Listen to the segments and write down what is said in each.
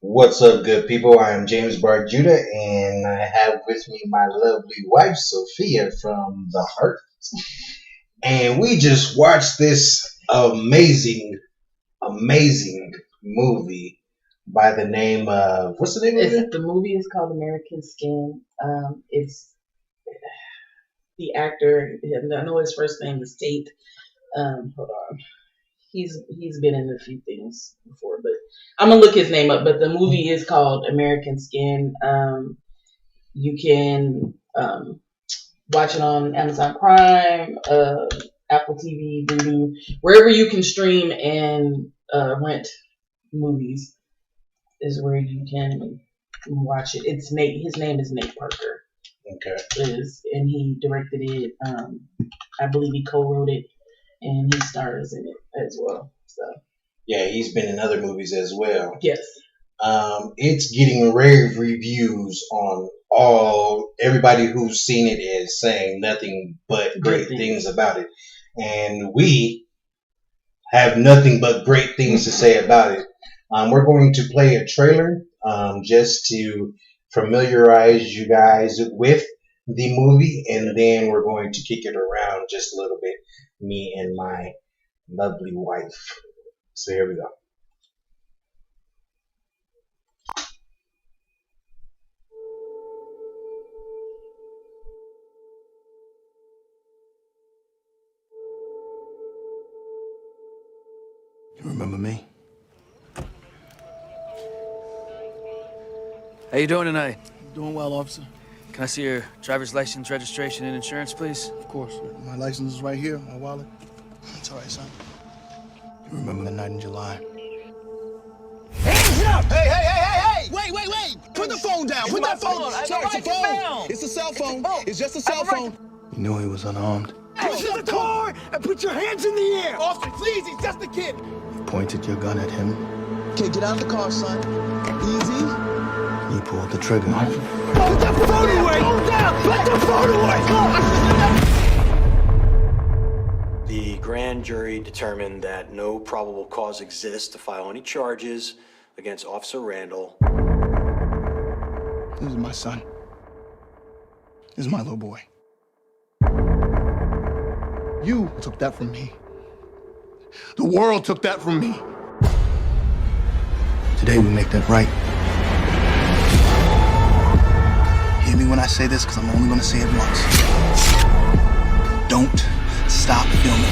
What's up, good people? I am James BarJudah, and I have with me my lovely wife, Sophia, from the Heart. And we just watched this amazing movie by the name of, what's the name of it? The movie is called American Skin. It's the actor, I know his first name is Tate. Hold on. He's been in a few things before, but I'm gonna look his name up. But the movie is called American Skin. You can watch it on Amazon Prime, Apple TV, Vudu, wherever you can stream and rent movies is where you can watch it. It's Nate. His name is Nate Parker. Okay. And he directed it. I believe he co-wrote it, and he stars in it as well. So yeah, he's been in other movies as well. Yes. It's getting rave reviews on everybody who's seen it is saying nothing but great things about it, and we have nothing but great things to say about it. We're going to play a trailer just to familiarize you guys with the movie, and then we're going to kick it around just a little bit, me and my lovely wife. So here we go. You remember me? How you doing tonight? Doing well, officer. Can I see your driver's license, registration, and insurance, please? Of course. My license is right here, my wallet. It's all right, son. You remember the night in July? Hands up! Hey! Wait! Put the phone down! Put that phone! Sorry, it's a phone! It's a cell phone. It's just a cell phone. You knew he was unarmed. Get to the car and put your hands in the air! Officer, please, he's just a kid! You pointed your gun at him. Okay, get out of the car, son. Easy. You pulled the trigger. Put the phone away! Put the phone away! The grand jury determined that no probable cause exists to file any charges against Officer Randall. This is my son. This is my little boy. You took that from me. The world took that from me. Today we make that right. Hear me when I say this, because I'm only going to say it once. Don't stop filming.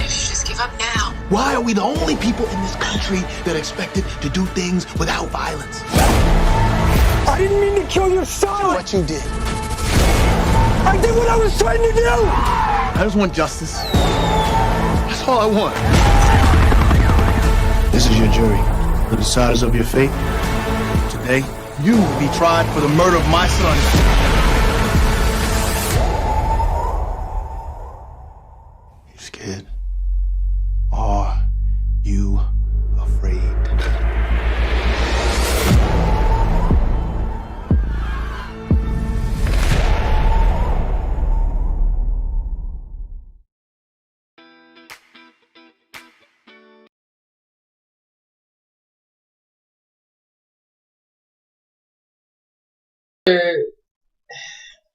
You should just give up now. Why are we the only people in this country that are expected to do things without violence? I didn't mean to kill your son! What you did. I did what I was trying to do! I just want justice. That's all I want. This is your jury. The deciders of your fate. Today, you will be tried for the murder of my son. You scared? Are you afraid?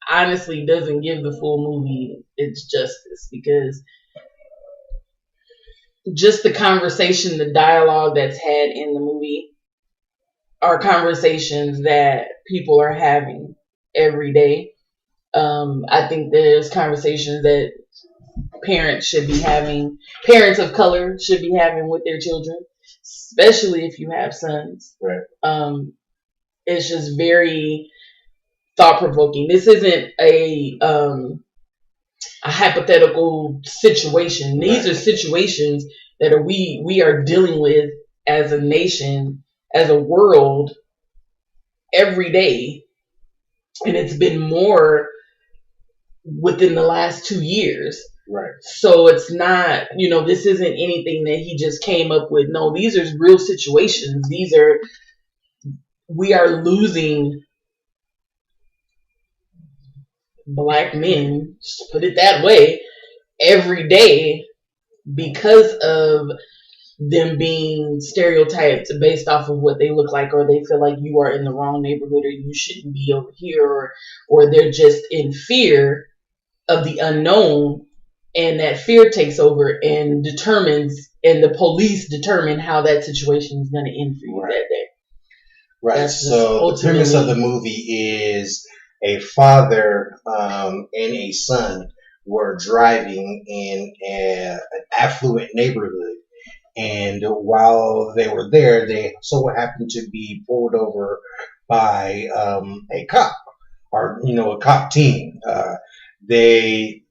Honestly doesn't give the full movie its justice, because just the conversation, the dialogue that's had in the movie are conversations that people are having every day. I think there's conversations that parents of color should be having with their children, especially if you have sons. Right. It's just very thought-provoking. This isn't a hypothetical situation. These are situations that we are dealing with as a nation, as a world, every day, and it's been more within the last 2 years. Right. So it's not, this isn't anything that he just came up with. No, these are real situations. We are losing Black men, just to put it that way, every day because of them being stereotyped based off of what they look like, or they feel like you are in the wrong neighborhood, or you shouldn't be over here, or they're just in fear of the unknown, and that fear takes over and the police determine how that situation is going to end for you that day. Right. So the premise of the movie is a father and a son were driving in an affluent neighborhood. And while they were there, they so happened to be pulled over by a cop, or a cop team. They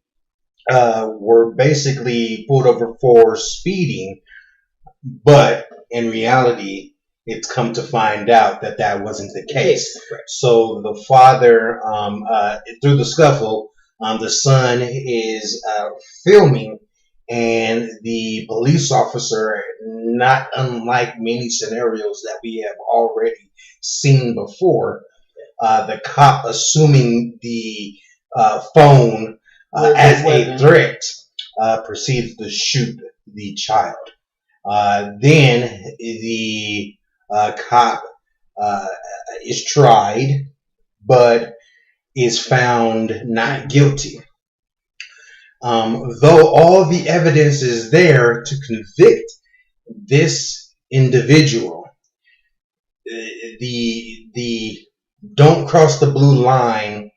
were basically pulled over for speeding, but in reality, it's come to find out that wasn't the case. Right. So the father, through the scuffle, the son is filming. And the police officer, not unlike many scenarios that we have already seen before, the cop assuming the phone as a threat, proceeds to shoot the child. Then the cop is tried, but is found not guilty. Though all the evidence is there to convict this individual, the don't cross the blue line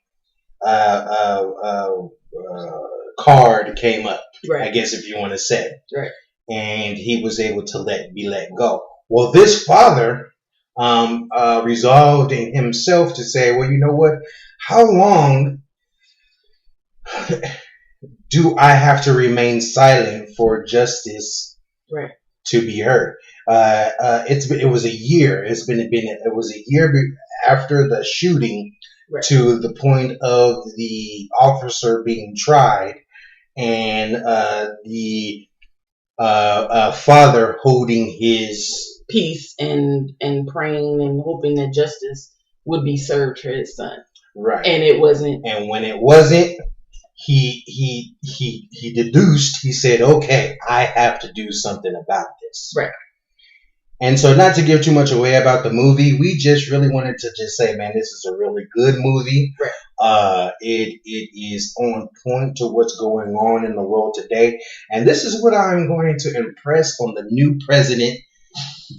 card came up, right. I guess if you want to say, right. And he was able to be let go. Well, this father resolved in himself to say, well, you know what? How long do I have to remain silent for justice to be heard? It was a year. It was a year after the shooting to the point of the officer being tried, and the father holding his peace and praying and hoping that justice would be served for his son. Right. And it wasn't. And when it wasn't, he deduced, he said, okay, I have to do something about this. Right. And so, not to give too much away about the movie, we just really wanted to just say, man, this is a really good movie. Right. It is on point to what's going on in the world today. And this is what I'm going to impress on the new president,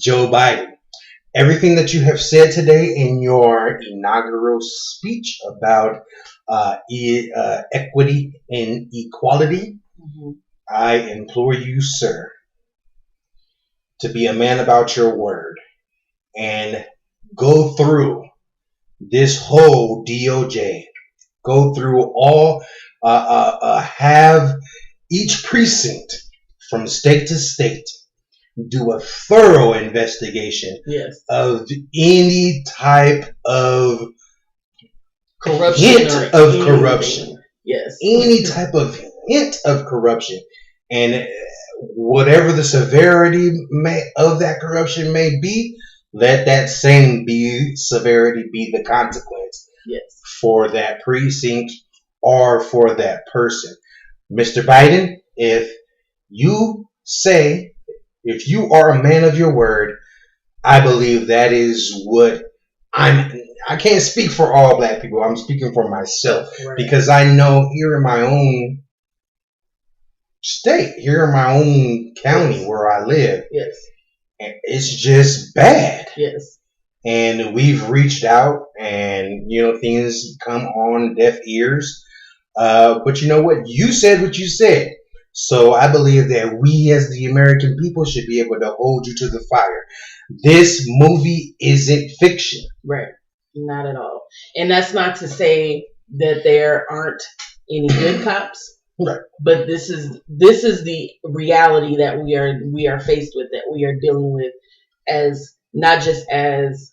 Joe Biden. Everything that you have said today in your inaugural speech about equity and equality, I implore you, sir, to be a man about your word and go through this whole DOJ. Go through all, have each precinct from state to state do a thorough investigation of any type of hint of corruption. Yes. Any type of hint of corruption. And whatever the severity of that corruption may be, let that same severity be the consequence for that precinct or for that person. Mr. Biden, if you are a man of your word, I believe that is what I can't speak for all black people. I'm speaking for myself because I know here in my own state, here in my own county where I live, it's just bad. Yes. And we've reached out and, things come on deaf ears. But you know what? You said what you said. So I believe that we as the American people should be able to hold you to the fire. This movie isn't fiction. Right. Not at all. And that's not to say that there aren't any good cops. Right. But this is the reality that we are faced with, that we are dealing with, as not just as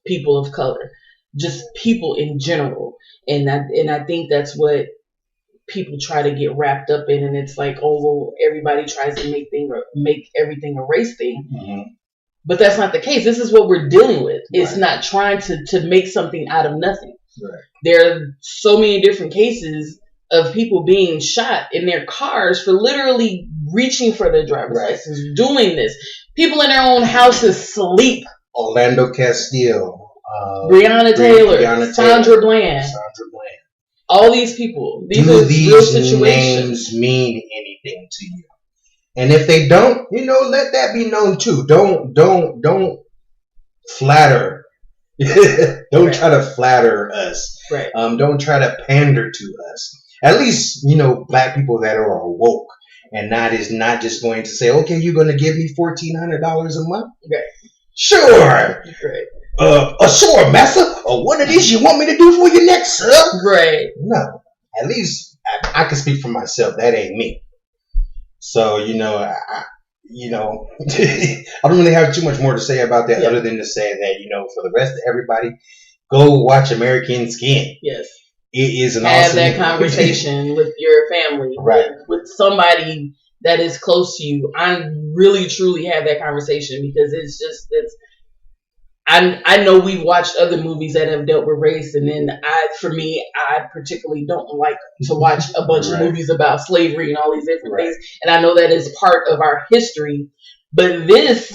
people of color, just people in general. And I think that's what people try to get wrapped up in, and it's like, oh well, everybody tries to make everything a race thing. Mm-hmm. But that's not the case. This is what we're dealing with. Right. It's not trying to make something out of nothing. Right. There are so many different cases of people being shot in their cars for literally reaching for their driver's license, doing this. People in their own houses sleep. Orlando Castillo, Breonna Taylor, Sandra Bland. All these people. These Do are these real situations. names mean anything to you? And if they don't, let that be known too. Don't flatter. Don't try to flatter us. Right. Don't try to pander to us. At least, black people that are woke and not just going to say, okay, you're going to give me $1,400 a month? Right. Sure. Right. Sure, massa. What it is you want me to do for you next, sir? Right. No. At least I can speak for myself. That ain't me. So, I don't really have too much more to say about that other than to say that, for the rest of everybody, go watch American Skin. Yes. It is an Have awesome that conversation with your family. Right. With somebody that is close to you. I really, truly have that conversation because I know we've watched other movies that have dealt with race, and then I particularly don't like to watch a bunch of movies about slavery and all these different things, and I know that is part of our history. But this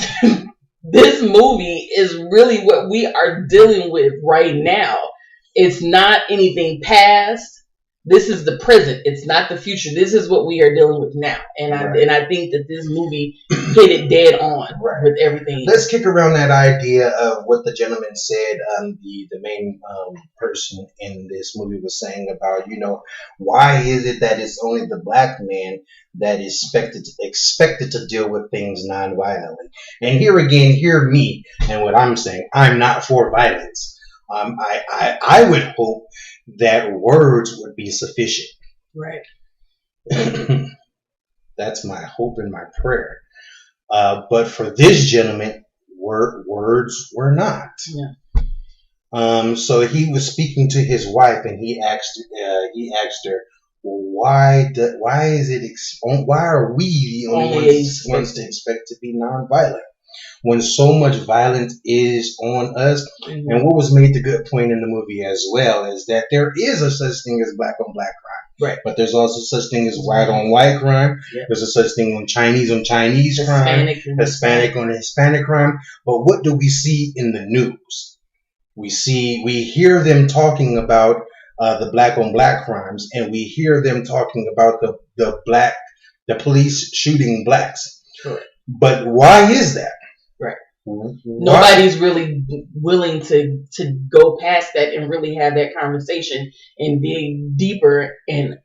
movie is really what we are dealing with right now. It's not anything past. This is the present. It's not the future. This is what we are dealing with now. And I think that this movie hit it dead on with everything. Let's kick around that idea of what the gentleman said, the main person in this movie was saying about, why is it that it's only the black man that is expected to deal with things nonviolently? And here again, hear me and what I'm saying. I'm not for violence. I would hope that words would be sufficient. Right. That's my hope and my prayer. But for this gentleman, words were not. Yeah. So he was speaking to his wife, and he asked her, well, why are we the only ones to expect to be nonviolent when so much violence is on us? Mm-hmm. And what was made the good point in the movie as well is that there is a such thing as black on black crime. Right. But there's also such thing as white on white crime. Yep. There's a such thing on Chinese crime, Hispanic on Hispanic crime. But what do we see in the news? We hear them talking about the black on black crimes, and we hear them talking about the police shooting blacks. Correct. But why is that? Right. Nobody's really willing to go past that and really have that conversation and dig deeper. And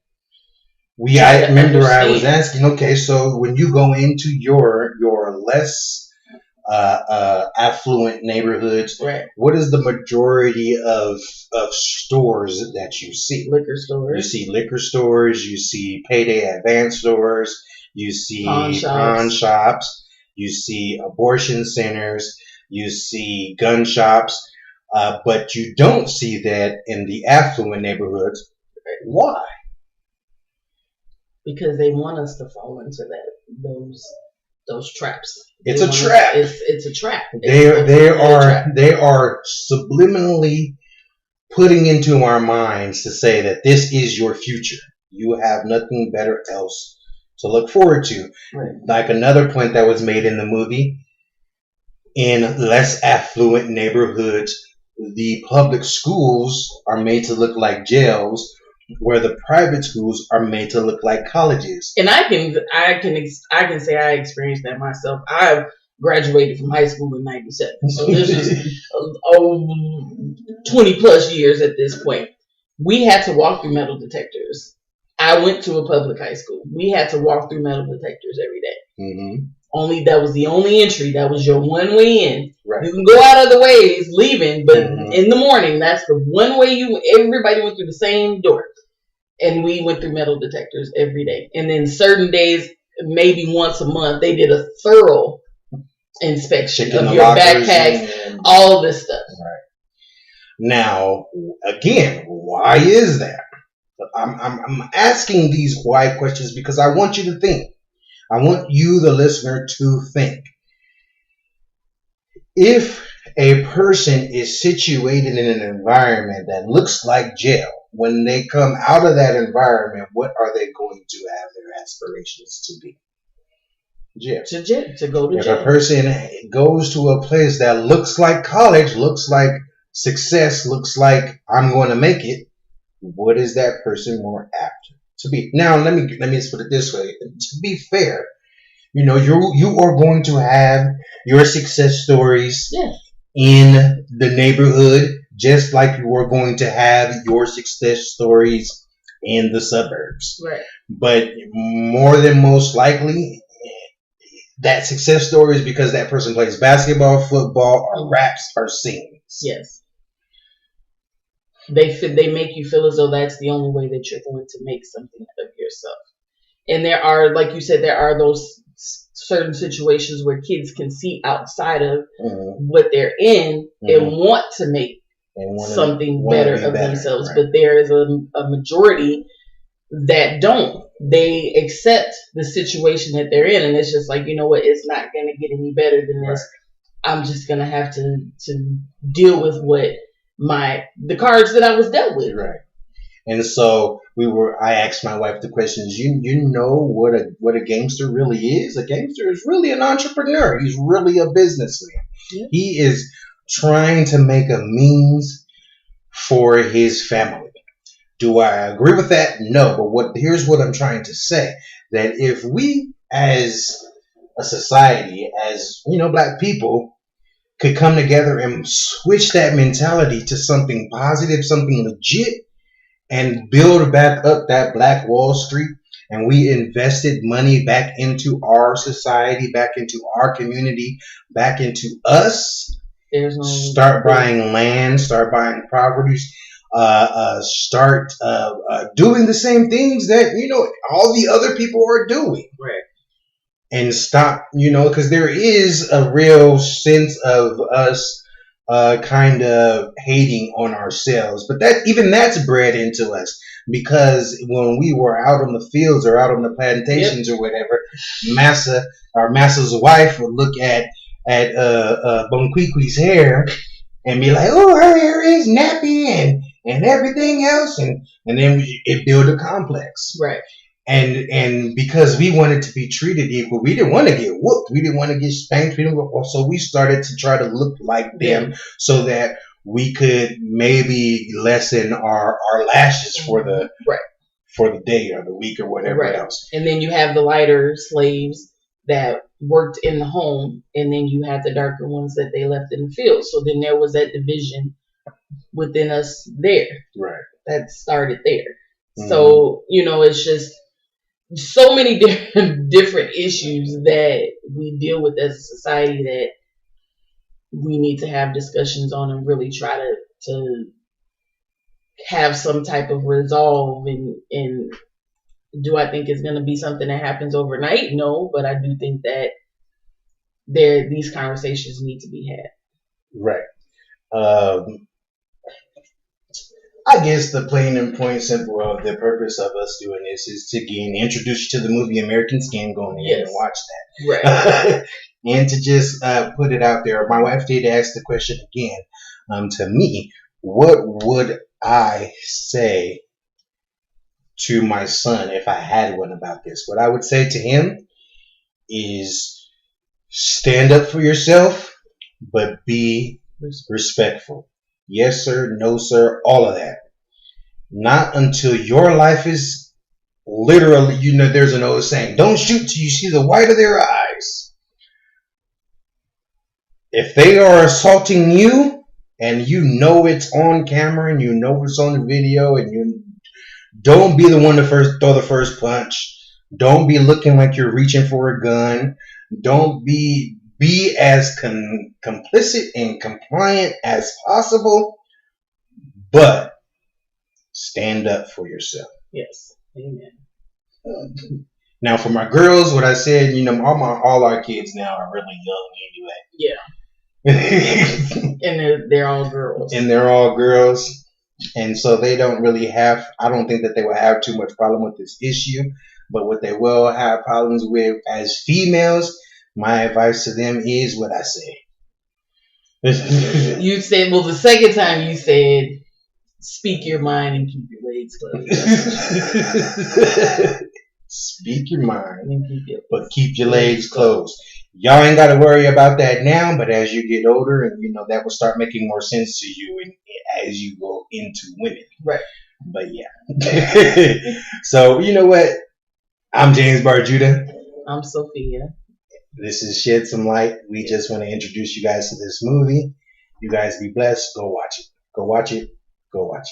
I remember I was asking, okay, so when you go into your less affluent neighborhoods, what is the majority of stores that you see? Liquor stores. You see liquor stores. You see payday advance stores. You see pawn shops. You see abortion centers. You see gun shops. But you don't see that in the affluent neighborhoods. Why? Because they want us to fall into those traps. It's a trap. It's a trap. They are subliminally putting into our minds to say that this is your future. You have nothing better else to look forward to. Right. Like another point that was made in the movie, in less affluent neighborhoods, the public schools are made to look like jails, where the private schools are made to look like colleges. And I can say I experienced that myself. I graduated from high school in '97, so this is 20 plus years at this point. We had to walk through metal detectors. I went to a public high school. We had to walk through metal detectors every day. Mm-hmm. That was the only entry. That was your one way in. Right. You can go out other ways leaving, but in the morning, that's the one way everybody went through the same door. And we went through metal detectors every day. And then certain days, maybe once a month, they did a thorough inspection of your backpacks, all this stuff. Right. Now, again, why is that? I'm asking these why questions because I want you to think. I want you, the listener, to think. If a person is situated in an environment that looks like jail, when they come out of that environment, what are they going to have their aspirations to be? jail. To go to if jail. If a person goes to a place that looks like college, looks like success, looks like I'm going to make it, what is that person more apt to be? Now, let me just put it this way. To be fair, you are going to have your success stories in the neighborhood, just like you are going to have your success stories in the suburbs. Right. But more than most likely, that success story is because that person plays basketball, football, or raps, or sings. Yes. They make you feel as though that's the only way that you're going to make something of yourself. And there are, like you said, there are those certain situations where kids can see outside of what they're in and want to make something better of themselves. Right. But there is a majority that don't. They accept the situation that they're in, and it's just like, you know what, it's not going to get any better than this. Right. I'm just going to have to deal with the cards that I was dealt with. Right. And so I asked my wife the questions. You know what a gangster really is? A gangster is really an entrepreneur. He's really a businessman. Yeah. He is trying to make a means for his family. Do I agree with that? No. But here's what I'm trying to say. That if we as a society, as black people, could come together and switch that mentality to something positive, something legit, and build back up that Black Wall Street, and we invested money back into our society, back into our community, back into us, start buying land, start buying properties, start doing the same things that, all the other people are doing. Right. And stop, because there is a real sense of us kind of hating on ourselves. But that's bred into us, because when we were out on the fields or out on the plantations or whatever, Massa's wife would look at Bonquiqui's hair and be like, oh, her hair is nappy and everything else. And then it built a complex. Right. And because we wanted to be treated equal, we didn't want to get whooped. We didn't want to get spanked. So we started to try to look like them so that we could maybe lessen our lashes for the day or the week or whatever else. And then you have the lighter slaves that worked in the home, and then you have the darker ones that they left in the field. So then there was that division within us there. Right. That started there. So, it's just so many different issues that we deal with as a society that we need to have discussions on and really try to have some type of resolve. And do I think it's going to be something that happens overnight? No, but I do think that these conversations need to be had. Right. I guess the plain and point simple of the purpose of us doing this is to again introduce you to the movie American Skin, going in and watch that. Right. And to just put it out there. My wife did ask the question again. To me, what would I say to my son if I had one about this? What I would say to him is stand up for yourself, but be respectful. Yes, sir. No, sir. All of that. Not until your life is literally, there's an old saying, don't shoot till you see the white of their eyes. If they are assaulting you and it's on camera and it's on the video, and you don't be the one to throw the first punch. Don't be looking like you're reaching for a gun. Don't be as complicit and compliant as possible, but stand up for yourself. Yes. Amen. Now, for my girls, what I said, all our kids now are really young anyway. Yeah. And they're all girls. And so they don't really I don't think that they will have too much problem with this issue. But what they will have problems with as females, my advice to them is what I say. You said, the second time you said, speak your mind and keep your legs closed. Speak your mind, And keep it. but keep your legs closed. Y'all ain't got to worry about that now, but as you get older, and that will start making more sense to you, and as you go into women. Right. But yeah. So you know what? I'm James BarJudah. I'm Sophia. This is Shed Some Light. We just want to introduce you guys to this movie. You guys be blessed. Go watch it. Go watch it. Go watch it.